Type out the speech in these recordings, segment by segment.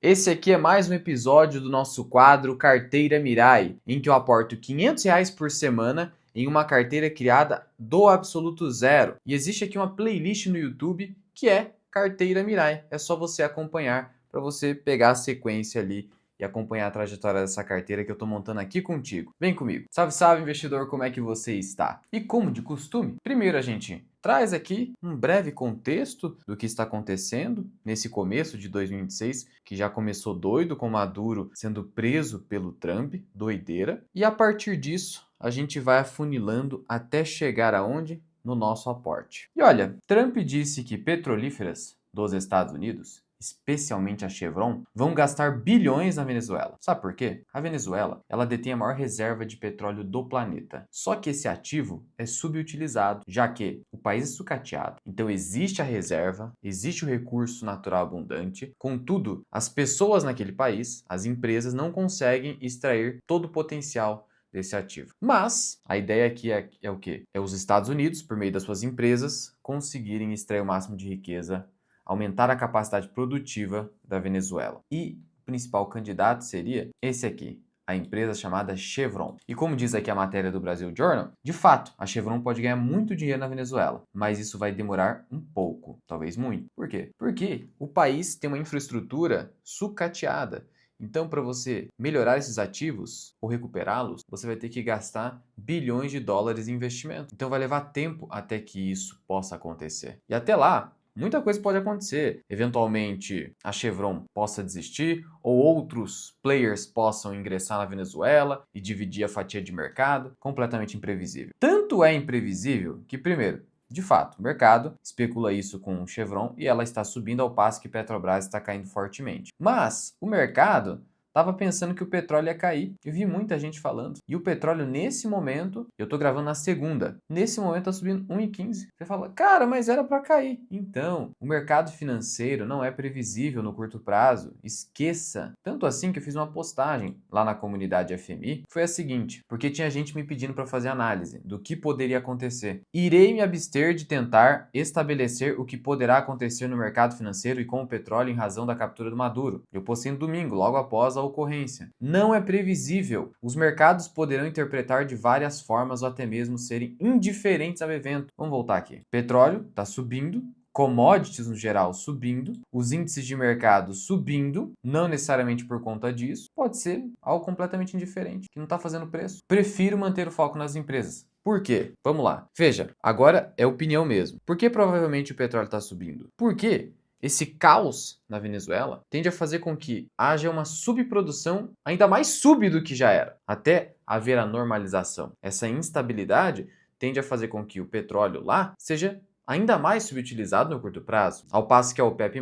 Esse aqui é mais um episódio do nosso quadro Carteira Mirai, em que eu aporto R$ 500 por semana em uma carteira criada do absoluto zero. E existe aqui uma playlist no YouTube que é Carteira Mirai. É só você acompanhar para você pegar a sequência ali e acompanhar a trajetória dessa carteira que eu estou montando aqui contigo. Vem comigo. Salve, salve, investidor, como é que você está? E como de costume, primeiro a gente traz aqui um breve contexto do que está acontecendo nesse começo de 2026, que já começou doido com Maduro sendo preso pelo Trump, doideira. E a partir disso, a gente vai afunilando até chegar aonde? No nosso aporte. E olha, Trump disse que petrolíferas dos Estados Unidos, especialmente a Chevron, vão gastar bilhões na Venezuela. Sabe por quê? A Venezuela, ela detém a maior reserva de petróleo do planeta. Só que esse ativo é subutilizado, já que o país é sucateado. Então existe a reserva, existe o recurso natural abundante, contudo, as pessoas naquele país, as empresas não conseguem extrair todo o potencial desse ativo. Mas a ideia aqui é o quê? É os Estados Unidos, por meio das suas empresas, conseguirem extrair o máximo de riqueza, aumentar a capacidade produtiva da Venezuela. E o principal candidato seria esse aqui, a empresa chamada Chevron. E como diz aqui a matéria do Brasil Journal, de fato, a Chevron pode ganhar muito dinheiro na Venezuela, mas isso vai demorar um pouco, talvez muito. Por quê? Porque o país tem uma infraestrutura sucateada. Então, para você melhorar esses ativos ou recuperá-los, você vai ter que gastar bilhões de dólares em investimento. Então, vai levar tempo até que isso possa acontecer. E até lá, muita coisa pode acontecer. Eventualmente, a Chevron possa desistir ou outros players possam ingressar na Venezuela e dividir a fatia de mercado. Completamente imprevisível. Tanto é imprevisível que, primeiro, de fato, o mercado especula isso com Chevron e ela está subindo ao passo que Petrobras está caindo fortemente. Mas o mercado estava pensando que o petróleo ia cair. Eu vi muita gente falando. E o petróleo, nesse momento, eu estou gravando na segunda. Nesse momento, está subindo 1,15. Você fala, cara, mas era para cair. Então, o mercado financeiro não é previsível no curto prazo. Esqueça. Tanto assim que eu fiz uma postagem lá na comunidade FMI. Foi a seguinte, porque tinha gente me pedindo para fazer análise do que poderia acontecer. Irei me abster de tentar estabelecer o que poderá acontecer no mercado financeiro e com o petróleo em razão da captura do Maduro. Eu postei no domingo, logo após a ocorrência. Não é previsível. Os mercados poderão interpretar de várias formas ou até mesmo serem indiferentes ao evento. Vamos voltar aqui. Petróleo está subindo, commodities no geral subindo, os índices de mercado subindo, não necessariamente por conta disso, pode ser algo completamente indiferente, que não está fazendo preço. Prefiro manter o foco nas empresas. Por quê? Vamos lá. Veja, agora é opinião mesmo. Por que provavelmente o petróleo está subindo? Por quê? Esse caos na Venezuela tende a fazer com que haja uma subprodução ainda mais sub do que já era, até haver a normalização. Essa instabilidade tende a fazer com que o petróleo lá seja ainda mais subutilizado no curto prazo, ao passo que a OPEP+,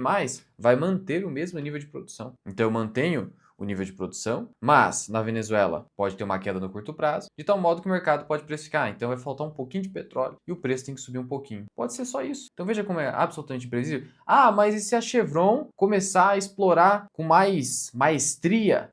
vai manter o mesmo nível de produção. Então eu mantenho o nível de produção, mas na Venezuela pode ter uma queda no curto prazo, de tal modo que o mercado pode precificar, então vai faltar um pouquinho de petróleo e o preço tem que subir um pouquinho. Pode ser só isso. Então veja como é absolutamente imprevisível. Ah, mas e se a Chevron começar a explorar com mais maestria,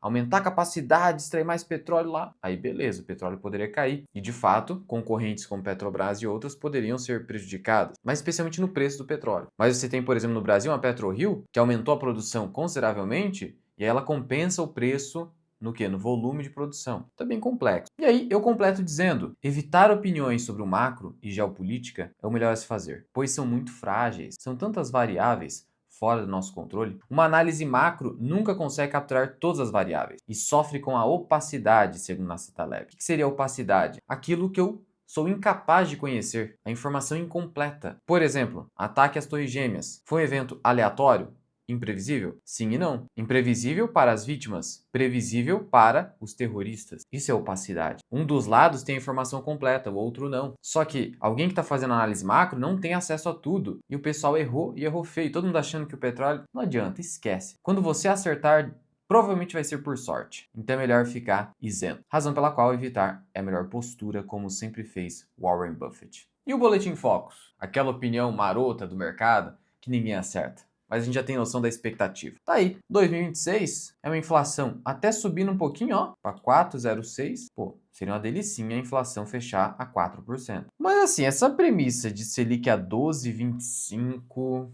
aumentar a capacidade de extrair mais petróleo lá? Aí beleza, o petróleo poderia cair. E de fato, concorrentes como Petrobras e outras poderiam ser prejudicadas, mas especialmente no preço do petróleo. Mas você tem, por exemplo, no Brasil, uma PetroRio, que aumentou a produção consideravelmente, e aí ela compensa o preço no quê? No volume de produção. Tá bem complexo. E aí eu completo dizendo, evitar opiniões sobre o macro e geopolítica é o melhor a se fazer, pois são muito frágeis, são tantas variáveis fora do nosso controle. Uma análise macro nunca consegue capturar todas as variáveis e sofre com a opacidade, segundo Nassim Taleb. O que seria a opacidade? Aquilo que eu sou incapaz de conhecer, a informação incompleta. Por exemplo, ataque às Torres Gêmeas. Foi um evento aleatório? Imprevisível? Sim e não. Imprevisível para as vítimas, previsível para os terroristas. Isso é opacidade. Um dos lados tem a informação completa, o outro não. Só que alguém que está fazendo análise macro não tem acesso a tudo. E o pessoal errou e errou feio. Todo mundo achando que o petróleo... Não adianta, esquece. Quando você acertar, provavelmente vai ser por sorte. Então é melhor ficar isento. Razão pela qual evitar é a melhor postura, como sempre fez Warren Buffett. E o Boletim Focus? Aquela opinião marota do mercado que ninguém acerta. Mas a gente já tem noção da expectativa. Tá aí, 2026 é uma inflação até subindo um pouquinho, ó, para 4,06. Pô, seria uma delicinha a inflação fechar a 4%. Mas assim, essa premissa de Selic a 12,25,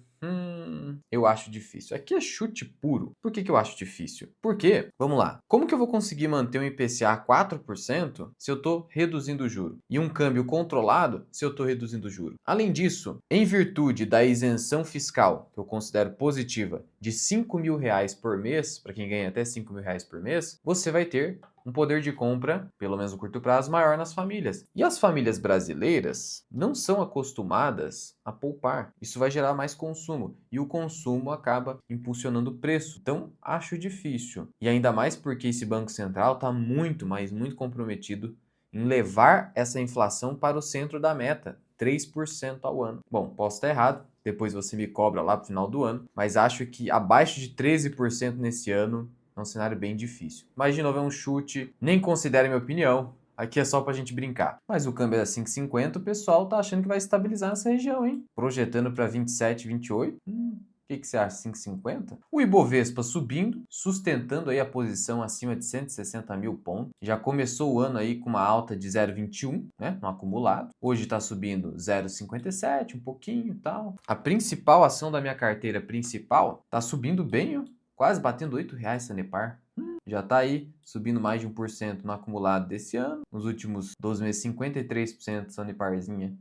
Eu acho difícil. Aqui é chute puro. Por que eu acho difícil? Porque, vamos lá, como que eu vou conseguir manter um IPCA a 4% se eu estou reduzindo o juro? E um câmbio controlado se eu estou reduzindo o juro? Além disso, em virtude da isenção fiscal, que eu considero positiva, de R$ 5.000 por mês, para quem ganha até R$ 5.000 por mês, você vai ter um poder de compra, pelo menos no curto prazo, maior nas famílias. E as famílias brasileiras não são acostumadas a poupar. Isso vai gerar mais consumo. E o consumo acaba impulsionando o preço. Então, acho difícil. E ainda mais porque esse Banco Central está muito, mas muito comprometido em levar essa inflação para o centro da meta, 3% ao ano. Bom, posso estar errado, depois você me cobra lá para o final do ano, mas acho que abaixo de 13% nesse ano é um cenário bem difícil. Mas, de novo, é um chute, nem considere minha opinião. Aqui é só pra gente brincar. Mas o câmbio é 5,50, o pessoal tá achando que vai estabilizar nessa região, hein? Projetando para 27, 28. O que você acha? 5,50? O Ibovespa subindo, sustentando aí a posição acima de 160 mil pontos. Já começou o ano aí com uma alta de 0,21, né? No acumulado. Hoje está subindo 0,57, um pouquinho e tal. A principal ação da minha carteira principal tá subindo bem, ó. Quase batendo R$ 8 Sanepar. Já está aí subindo mais de 1% no acumulado desse ano. Nos últimos 12 meses, 53% Saneparzinha.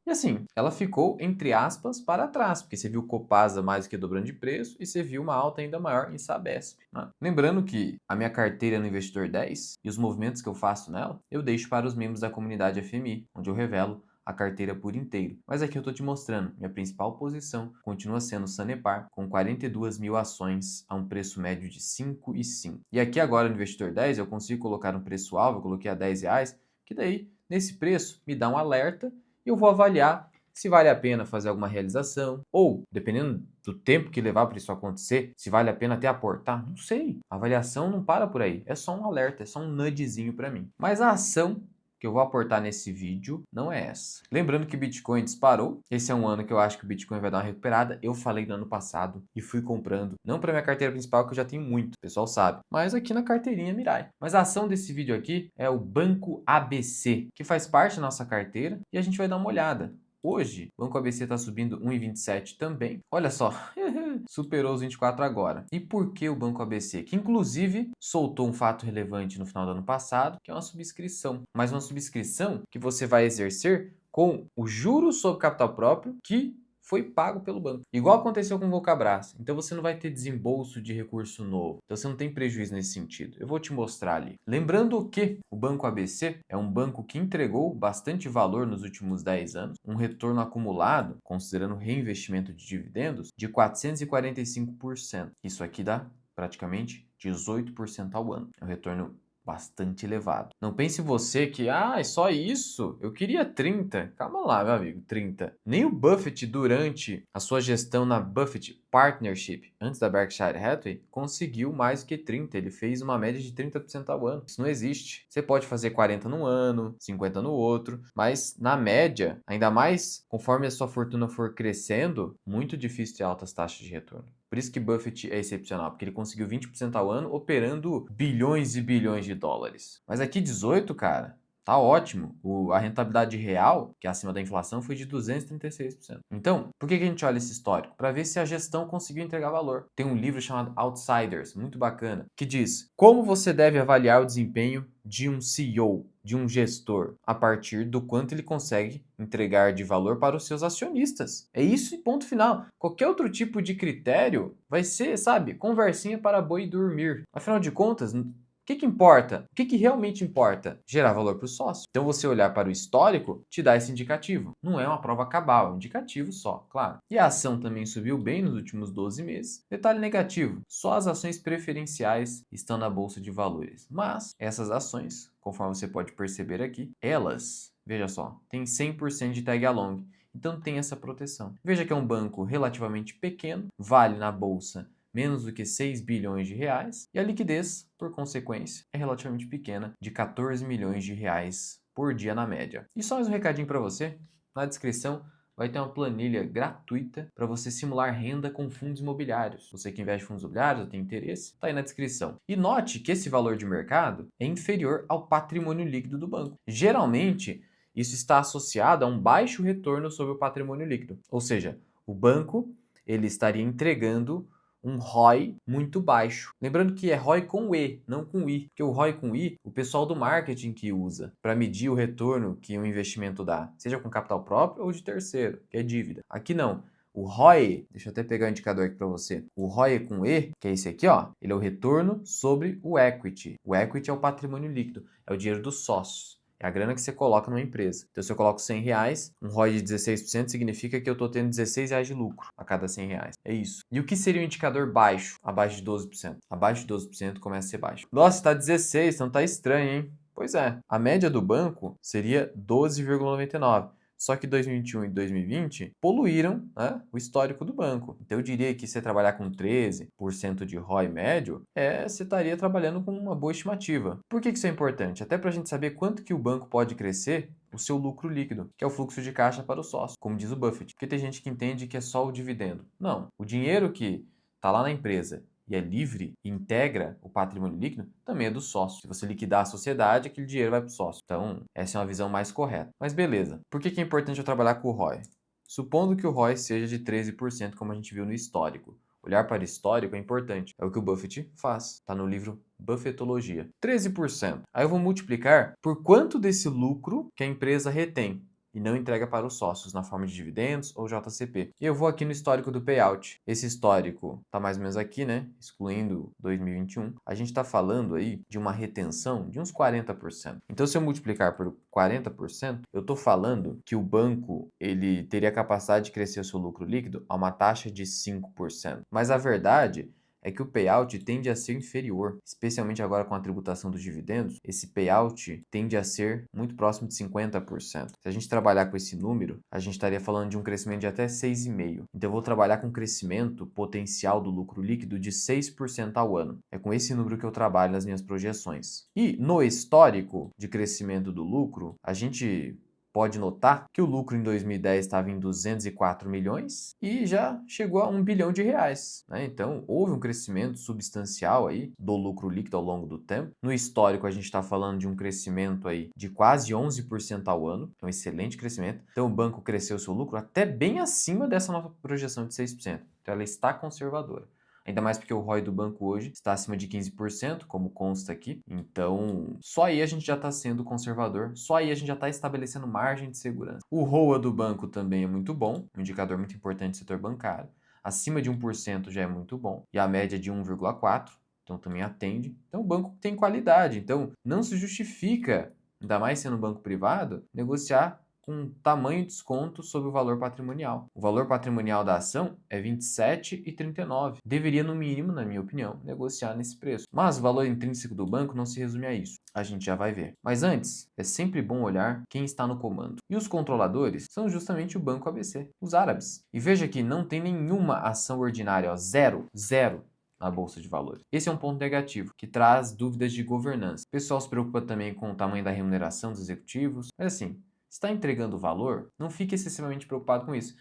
E assim, ela ficou, entre aspas, para trás, porque você viu Copasa mais do que dobrando de preço e você viu uma alta ainda maior em Sabesp, né? Lembrando que a minha carteira no Investidor 10 e os movimentos que eu faço nela, eu deixo para os membros da comunidade FMI, onde eu revelo a carteira por inteiro. Mas aqui eu estou te mostrando, minha principal posição continua sendo o Sanepar, com 42 mil ações a um preço médio de 5,05. E aqui agora no Investidor 10 eu consigo colocar um preço-alvo, eu coloquei a R$ 10, que daí, nesse preço, me dá um alerta e eu vou avaliar se vale a pena fazer alguma realização, ou, dependendo do tempo que levar para isso acontecer, se vale a pena até aportar, não sei. A avaliação não para por aí, é só um alerta, é só um nudgezinho para mim. Mas a ação que eu vou aportar nesse vídeo não é essa. Lembrando que o Bitcoin disparou. Esse é um ano que eu acho que o Bitcoin vai dar uma recuperada. Eu falei no ano passado e fui comprando. Não para minha carteira principal, que eu já tenho muito, o pessoal sabe. Mas aqui na carteirinha Mirai. Mas a ação desse vídeo aqui é o Banco ABC, que faz parte da nossa carteira. E a gente vai dar uma olhada. Hoje, o Banco ABC está subindo 1,27 também. Olha só, superou os 24 agora. E por que o Banco ABC? Que inclusive soltou um fato relevante no final do ano passado, que é uma subscrição. Mas uma subscrição que você vai exercer com o juros sobre capital próprio que foi pago pelo banco. Igual aconteceu com o Vocabras. Então você não vai ter desembolso de recurso novo. Então você não tem prejuízo nesse sentido. Eu vou te mostrar ali. Lembrando que o Banco ABC é um banco que entregou bastante valor nos últimos 10 anos, um retorno acumulado, considerando reinvestimento de dividendos, de 445%. Isso aqui dá praticamente 18% ao ano. É um retorno bastante elevado. Não pense você que, é só isso? Eu queria 30. Calma lá, meu amigo, 30. Nem o Buffett, durante a sua gestão na Buffett Partnership, antes da Berkshire Hathaway, conseguiu mais do que 30. Ele fez uma média de 30% ao ano. Isso não existe. Você pode fazer 40 num ano, 50 no outro, mas na média, ainda mais conforme a sua fortuna for crescendo, muito difícil ter altas taxas de retorno. Por isso que Buffett é excepcional, porque ele conseguiu 20% ao ano operando bilhões e bilhões de dólares. Mas aqui 18, cara, tá ótimo. A rentabilidade real, que é acima da inflação, foi de 236%. Então, por que a gente olha esse histórico? Para ver se a gestão conseguiu entregar valor. Tem um livro chamado Outsiders, muito bacana, que diz como você deve avaliar o desempenho de um CEO, de um gestor, a partir do quanto ele consegue entregar de valor para os seus acionistas. É isso e ponto final. Qualquer outro tipo de critério vai ser, sabe, conversinha para boi dormir. Afinal de contas, o que importa? O que realmente importa? Gerar valor para o sócio. Então, você olhar para o histórico te dá esse indicativo. Não é uma prova cabal, é um indicativo só, claro. E a ação também subiu bem nos últimos 12 meses. Detalhe negativo, só as ações preferenciais estão na Bolsa de Valores. Mas essas ações, conforme você pode perceber aqui, elas, veja só, têm 100% de tag along. Então tem essa proteção. Veja que é um banco relativamente pequeno, vale na bolsa menos do que 6 bilhões de reais, e a liquidez, por consequência, é relativamente pequena, de 14 milhões de reais por dia na média. E só mais um recadinho para você, na descrição vai ter uma planilha gratuita para você simular renda com fundos imobiliários. Você que investe em fundos imobiliários ou tem interesse, está aí na descrição. E note que esse valor de mercado é inferior ao patrimônio líquido do banco. Geralmente, isso está associado a um baixo retorno sobre o patrimônio líquido. Ou seja, o banco ele estaria entregando um ROI muito baixo. Lembrando que é ROI com E, não com I. Porque o ROI com I, o pessoal do marketing que usa para medir o retorno que um investimento dá, seja com capital próprio ou de terceiro, que é dívida. Aqui não. O ROI, deixa eu até pegar o indicador aqui para você. O ROI com E, que é esse aqui, ó, ele é o retorno sobre o equity. O equity é o patrimônio líquido, é o dinheiro dos sócios. É a grana que você coloca numa empresa. Então, se eu coloco 100 reais, um ROI de 16% significa que eu estou tendo 16 reais de lucro a cada 100 reais. É isso. E o que seria um indicador baixo? Abaixo de 12%. Abaixo de 12% começa a ser baixo. Nossa, está 16, então tá estranho, hein? Pois é. A média do banco seria 12,99. Só que 2021 e 2020 poluíram, né, o histórico do banco. Então eu diria que se você trabalhar com 13% de ROI médio, você estaria trabalhando com uma boa estimativa. Por que isso é importante? Até para a gente saber quanto que o banco pode crescer o seu lucro líquido, que é o fluxo de caixa para o sócio, como diz o Buffett. Porque tem gente que entende que é só o dividendo. Não, o dinheiro que está lá na empresa e é livre e integra o patrimônio líquido, também é do sócio. Se você liquidar a sociedade, aquele dinheiro vai para o sócio. Então, essa é uma visão mais correta. Mas beleza. Por que é importante eu trabalhar com o ROI? Supondo que o ROI seja de 13%, como a gente viu no histórico. Olhar para o histórico é importante. É o que o Buffett faz. Está no livro Buffetologia. 13%. Aí eu vou multiplicar por quanto desse lucro que a empresa retém e não entrega para os sócios na forma de dividendos ou JCP. E eu vou aqui no histórico do payout. Esse histórico está mais ou menos aqui, né? Excluindo 2021. A gente está falando aí de uma retenção de uns 40%. Então, se eu multiplicar por 40%, eu estou falando que o banco ele teria a capacidade de crescer o seu lucro líquido a uma taxa de 5%. Mas a verdade é que o payout tende a ser inferior, especialmente agora com a tributação dos dividendos, esse payout tende a ser muito próximo de 50%. Se a gente trabalhar com esse número, a gente estaria falando de um crescimento de até 6,5%. Então eu vou trabalhar com um crescimento potencial do lucro líquido de 6% ao ano. É com esse número que eu trabalho nas minhas projeções. E no histórico de crescimento do lucro, a gente pode notar que o lucro em 2010 estava em 204 milhões e já chegou a 1 bilhão de reais, né? Então, houve um crescimento substancial aí do lucro líquido ao longo do tempo. No histórico, a gente está falando de um crescimento aí de quase 11% ao ano, é um excelente crescimento. Então, o banco cresceu seu lucro até bem acima dessa nossa projeção de 6%. Então, ela está conservadora. Ainda mais porque o ROI do banco hoje está acima de 15%, como consta aqui. Então, só aí a gente já está sendo conservador, só aí a gente já está estabelecendo margem de segurança. O ROA do banco também é muito bom, um indicador muito importante do setor bancário. Acima de 1% já é muito bom. E a média de 1,4%, então também atende. Então, o banco tem qualidade. Então, não se justifica, ainda mais sendo um banco privado, negociar com tamanho desconto sobre o valor patrimonial. O valor patrimonial da ação é R$ 27,39. Deveria, no mínimo, na minha opinião, negociar nesse preço. Mas o valor intrínseco do banco não se resume a isso. A gente já vai ver. Mas antes, é sempre bom olhar quem está no comando. E os controladores são justamente o Banco ABC, os árabes. E veja que não tem nenhuma ação ordinária, ó, zero na Bolsa de Valores. Esse é um ponto negativo, que traz dúvidas de governança. O pessoal se preocupa também com o tamanho da remuneração dos executivos. Mas assim, está entregando valor, não fique excessivamente preocupado com isso.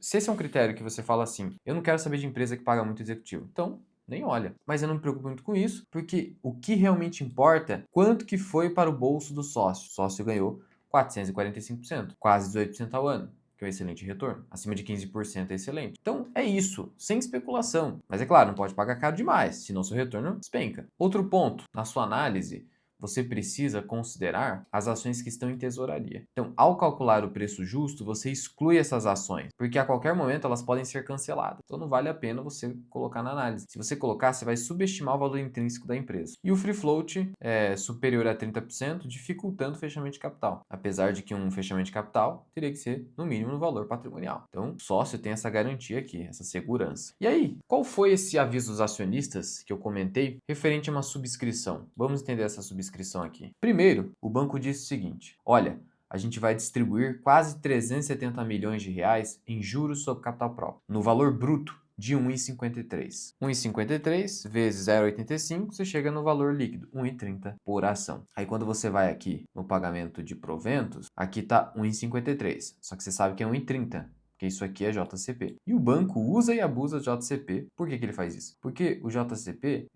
Se esse é um critério que você fala assim, eu não quero saber de empresa que paga muito executivo, então nem olha. Mas eu não me preocupo muito com isso, porque o que realmente importa é quanto que foi para o bolso do sócio. O sócio ganhou 445%, quase 18% ao ano, que é um excelente retorno. Acima de 15% é excelente. Então é isso, sem especulação. Mas é claro, não pode pagar caro demais, senão seu retorno despenca. Outro ponto, na sua análise, você precisa considerar as ações que estão em tesouraria. Então, ao calcular o preço justo, você exclui essas ações, porque a qualquer momento elas podem ser canceladas. Então, não vale a pena você colocar na análise. Se você colocar, você vai subestimar o valor intrínseco da empresa. E o free float é superior a 30%, dificultando o fechamento de capital. Apesar de que um fechamento de capital teria que ser, no mínimo, no valor patrimonial. Então, o sócio tem essa garantia aqui, essa segurança. E aí, qual foi esse aviso dos acionistas que eu comentei referente a uma subscrição? Vamos entender essa subscrição aqui. Primeiro, o banco disse o seguinte: olha, a gente vai distribuir quase 370 milhões de reais em juros sobre capital próprio, no valor bruto de 1,53. 1,53 vezes 0,85, você chega no valor líquido, 1,30 por ação. Aí quando você vai aqui no pagamento de proventos, aqui está 1,53, só que você sabe que é 1,30. Porque isso aqui é JCP. E o banco usa e abusa de JCP. Por que ele faz isso? Porque o JCP,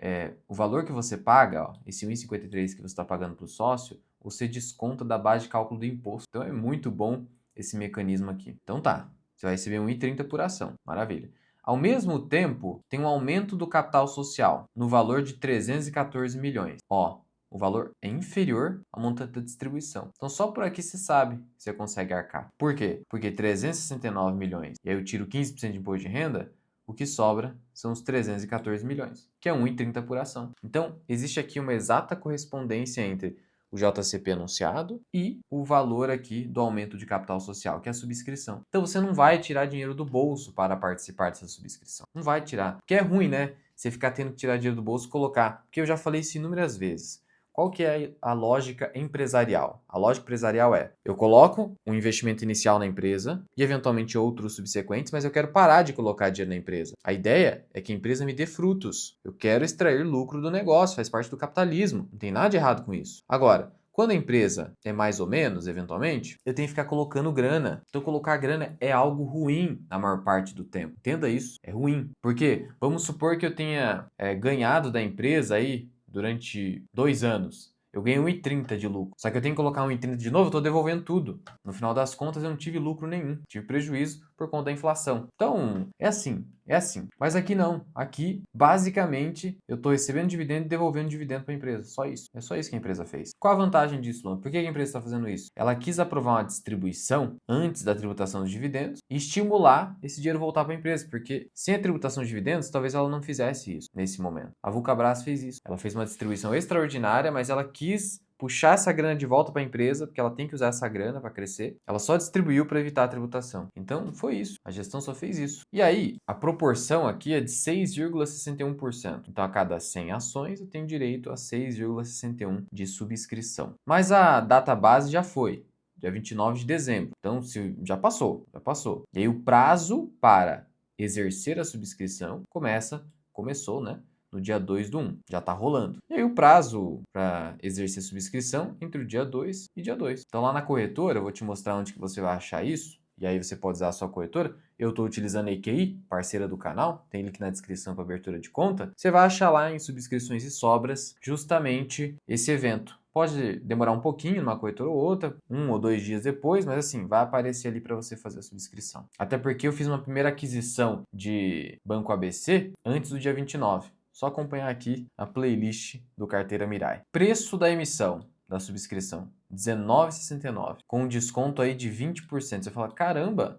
o valor que você paga, ó, esse 1,53 que você está pagando para o sócio, você desconta da base de cálculo do imposto. Então é muito bom esse mecanismo aqui. Então tá, você vai receber 1,30 por ação. Maravilha. Ao mesmo tempo, tem um aumento do capital social no valor de 314 milhões. Ó, o valor é inferior ao montante da distribuição. Então, só por aqui você sabe que você consegue arcar. Por quê? Porque 369 milhões, e aí eu tiro 15% de imposto de renda, o que sobra são os 314 milhões, que é 1,30 por ação. Então, existe aqui uma exata correspondência entre o JCP anunciado e o valor aqui do aumento de capital social, que é a subscrição. Então, você não vai tirar dinheiro do bolso para participar dessa subscrição. Não vai tirar. Porque é ruim, né? Você ficar tendo que tirar dinheiro do bolso e colocar. Porque eu já falei isso inúmeras vezes. Qual que é a lógica empresarial? A lógica empresarial é: eu coloco um investimento inicial na empresa e eventualmente outros subsequentes, mas eu quero parar de colocar dinheiro na empresa. A ideia é que a empresa me dê frutos. Eu quero extrair lucro do negócio, faz parte do capitalismo. Não tem nada de errado com isso. Agora, quando a empresa é mais ou menos, eventualmente, eu tenho que ficar colocando grana. Então, colocar grana é algo ruim na maior parte do tempo. Entenda isso, é ruim. Porque vamos supor que eu tenha ganhado da empresa aí durante 2 anos. Eu ganhei 1,30 de lucro. Só que eu tenho que colocar 1,30 de novo, eu estou devolvendo tudo. No final das contas, eu não tive lucro nenhum. Tive prejuízo por conta da inflação. Então, é assim. É assim. Mas aqui não. Aqui, basicamente, eu estou recebendo dividendo e devolvendo dividendo para a empresa. Só isso. É só isso que a empresa fez. Qual a vantagem disso, Luan? Por que a empresa está fazendo isso? Ela quis aprovar uma distribuição antes da tributação dos dividendos e estimular esse dinheiro voltar para a empresa. Porque sem a tributação de dividendos, talvez ela não fizesse isso nesse momento. A Vulcabras fez isso. Ela fez uma distribuição extraordinária, mas ela quis puxar essa grana de volta para a empresa, porque ela tem que usar essa grana para crescer. Ela só distribuiu para evitar a tributação. Então, foi isso. A gestão só fez isso. E aí, a proporção aqui é de 6,61%. Então, a cada 100 ações, eu tenho direito a 6,61 de subscrição. Mas a data base já foi. Dia 29 de dezembro. Então, já passou. E aí, o prazo para exercer a subscrição começou, né? No dia 2/1, já está rolando. E aí o prazo para exercer subscrição entre o dia 2 e dia 2. Então lá na corretora, eu vou te mostrar onde que você vai achar isso, e aí você pode usar a sua corretora. Eu estou utilizando a EQI, parceira do canal, tem link na descrição para abertura de conta. Você vai achar lá em subscrições e sobras justamente esse evento. Pode demorar um pouquinho numa corretora ou outra, 1 ou 2 dias depois, mas assim, vai aparecer ali para você fazer a subscrição. Até porque eu fiz uma primeira aquisição de Banco ABC antes do dia 29. Só acompanhar aqui a playlist do Carteira Mirai. Preço da emissão da subscrição, R$19,69, com um desconto aí de 20%. Você fala, caramba,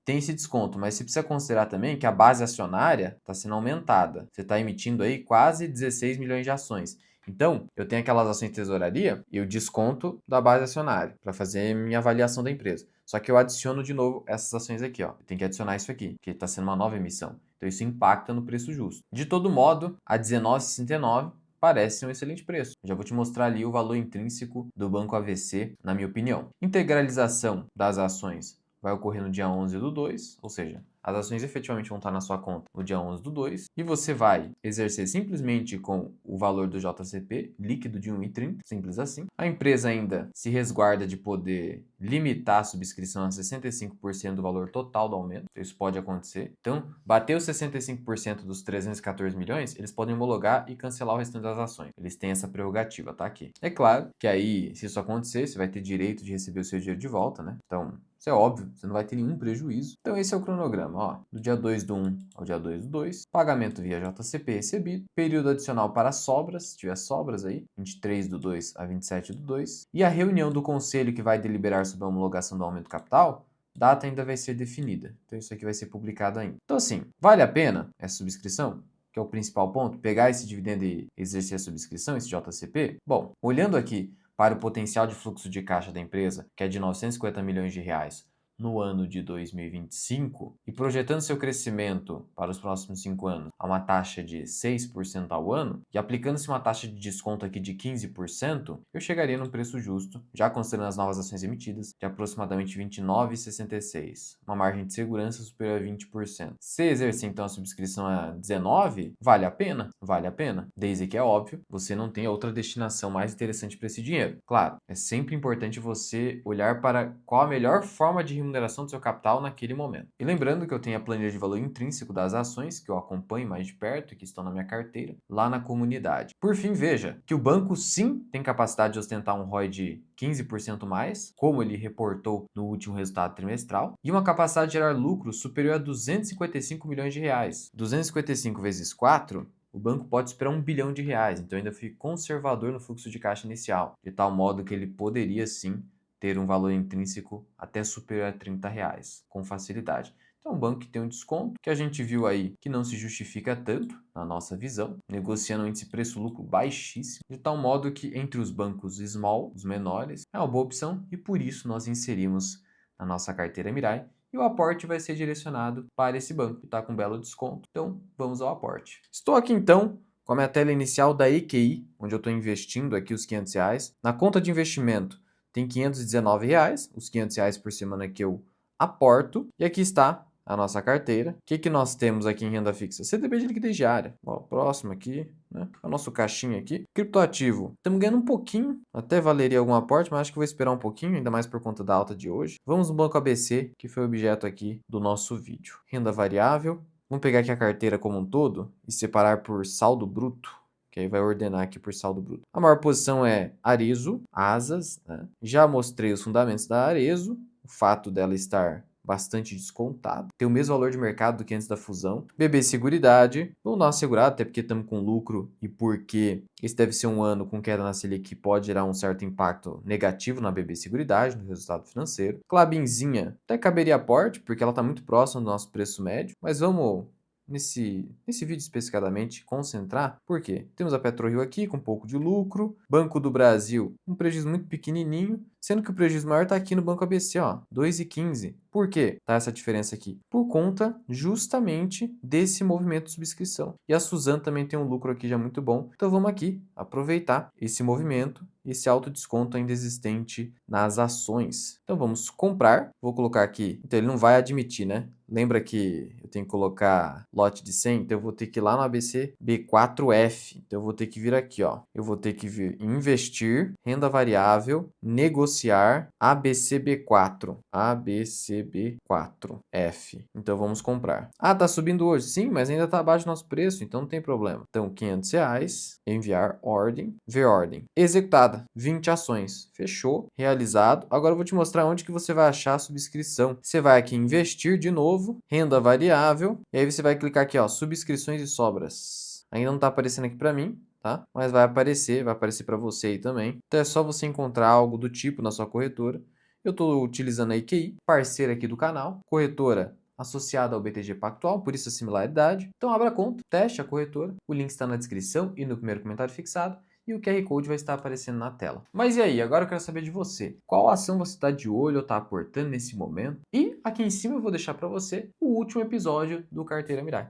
tem esse desconto, mas você precisa considerar também que a base acionária está sendo aumentada. Você está emitindo aí quase 16 milhões de ações. Então, eu tenho aquelas ações de tesouraria e o desconto da base acionária para fazer minha avaliação da empresa. Só que eu adiciono de novo essas ações aqui, ó. Tem que adicionar isso aqui, que está sendo uma nova emissão. Então, isso impacta no preço justo. De todo modo, a R$19,69 parece um excelente preço. Já vou te mostrar ali o valor intrínseco do Banco AVC, na minha opinião. Integralização das ações vai ocorrer no dia 11/2, ou seja, as ações efetivamente vão estar na sua conta no dia 11/2 e você vai exercer simplesmente com o valor do JCP, líquido de 1,30, simples assim. A empresa ainda se resguarda de poder limitar a subscrição a 65% do valor total do aumento. Isso pode acontecer. Então, bateu 65% dos 314 milhões, eles podem homologar e cancelar o restante das ações. Eles têm essa prerrogativa, tá aqui. É claro que aí, se isso acontecer, você vai ter direito de receber o seu dinheiro de volta, né? Então, isso é óbvio, você não vai ter nenhum prejuízo. Então, esse é o cronograma, ó. Do dia 2/1 ao dia 2/2, pagamento via JCP recebido, período adicional para sobras, se tiver sobras aí, 23/2 a 27/2, e a reunião do conselho que vai deliberar sobre a homologação do aumento capital, data ainda vai ser definida. Então, isso aqui vai ser publicado ainda. Então, assim, vale a pena essa subscrição? Que é o principal ponto, pegar esse dividendo e exercer a subscrição, esse JCP? Bom, olhando aqui para o potencial de fluxo de caixa da empresa, que é de 950 milhões de reais no ano de 2025, e projetando seu crescimento para os próximos 5 anos a uma taxa de 6% ao ano, e aplicando-se uma taxa de desconto aqui de 15%, eu chegaria num preço justo, já considerando as novas ações emitidas, de aproximadamente R$ 29,66, uma margem de segurança superior a 20%. Se exercer então a subscrição a 19, vale a pena? Vale a pena. Desde que é óbvio, você não tem outra destinação mais interessante para esse dinheiro. Claro, é sempre importante você olhar para qual a melhor forma de remuneração do seu capital naquele momento. E lembrando que eu tenho a planilha de valor intrínseco das ações, que eu acompanho mais de perto e que estão na minha carteira, lá na comunidade. Por fim, veja que o banco sim tem capacidade de ostentar um ROI de 15% mais, como ele reportou no último resultado trimestral, e uma capacidade de gerar lucro superior a 255 milhões de reais. 255 vezes 4, o banco pode esperar R$ 1 bilhão, então ainda fica conservador no fluxo de caixa inicial, de tal modo que ele poderia sim ter um valor intrínseco até superior a R$ 30 com facilidade. Então, um banco que tem um desconto, que a gente viu aí que não se justifica tanto, na nossa visão, negociando um índice preço-lucro baixíssimo, de tal modo que entre os bancos small, os menores, é uma boa opção e por isso nós inserimos na nossa carteira Mirai e o aporte vai ser direcionado para esse banco, que está com um belo desconto. Então, vamos ao aporte. Estou aqui então com a minha tela inicial da EQI, onde eu estou investindo aqui os R$ 500. Na conta de investimento tem R$ 519, os R$ 500 por semana que eu aporto. E aqui está a nossa carteira. O que nós temos aqui em renda fixa? CDB de liquidez diária. Ó, próximo aqui, né? O nosso caixinha aqui. Criptoativo. Estamos ganhando um pouquinho. Até valeria algum aporte, mas acho que vou esperar um pouquinho, ainda mais por conta da alta de hoje. Vamos no Banco ABC, que foi o objeto aqui do nosso vídeo. Renda variável. Vamos pegar aqui a carteira como um todo e separar por saldo bruto, que aí vai ordenar aqui por saldo bruto. A maior posição é Arezo, Asas, né? Já mostrei os fundamentos da Arezo, o fato dela estar bastante descontado, tem o mesmo valor de mercado do que antes da fusão. BB Seguridade, vamos dar uma segurada, até porque estamos com lucro e porque esse deve ser um ano com queda na Selic que pode gerar um certo impacto negativo na BB Seguridade, no resultado financeiro. Klabinzinha, até caberia aporte, porque ela está muito próxima do nosso preço médio, mas vamos nesse vídeo especificadamente concentrar, por quê? Temos a PetroRio aqui com um pouco de lucro, Banco do Brasil, um prejuízo muito pequenininho, sendo que o prejuízo maior está aqui no Banco ABC, ó, 2,15. Por quê? Tá essa diferença aqui? Por conta justamente desse movimento de subscrição. E a Suzano também tem um lucro aqui já muito bom, então vamos aqui aproveitar esse movimento, esse alto desconto ainda existente nas ações. Então vamos comprar, vou colocar aqui, então ele não vai admitir, né? Lembra que eu tenho que colocar lote de 100? Então eu vou ter que ir lá no ABC B4F. Então eu vou ter que vir aqui, ó. Eu vou ter que vir investir, renda variável, negociar, ABCB4. ABCB4F. Então vamos comprar. Ah, tá subindo hoje? Sim, mas ainda tá abaixo do nosso preço, então não tem problema. Então R$ 500, enviar ordem, ver ordem. Executada, 20 ações. Fechou, realizado. Agora eu vou te mostrar onde que você vai achar a subscrição. Você vai aqui em investir de novo, renda variável, e aí você vai clicar aqui, ó, subscrições e sobras. Ainda não está aparecendo aqui para mim, tá? Mas vai aparecer para você aí também. Então é só você encontrar algo do tipo na sua corretora. Eu estou utilizando a IQI, parceira aqui do canal, corretora associada ao BTG Pactual, por isso a similaridade. Então abra a conta, teste a corretora, o link está na descrição e no primeiro comentário fixado. E o QR Code vai estar aparecendo na tela. Mas e aí? Agora eu quero saber de você. Qual ação você está de olho ou está aportando nesse momento? E aqui em cima eu vou deixar para você o último episódio do Carteira Mirai.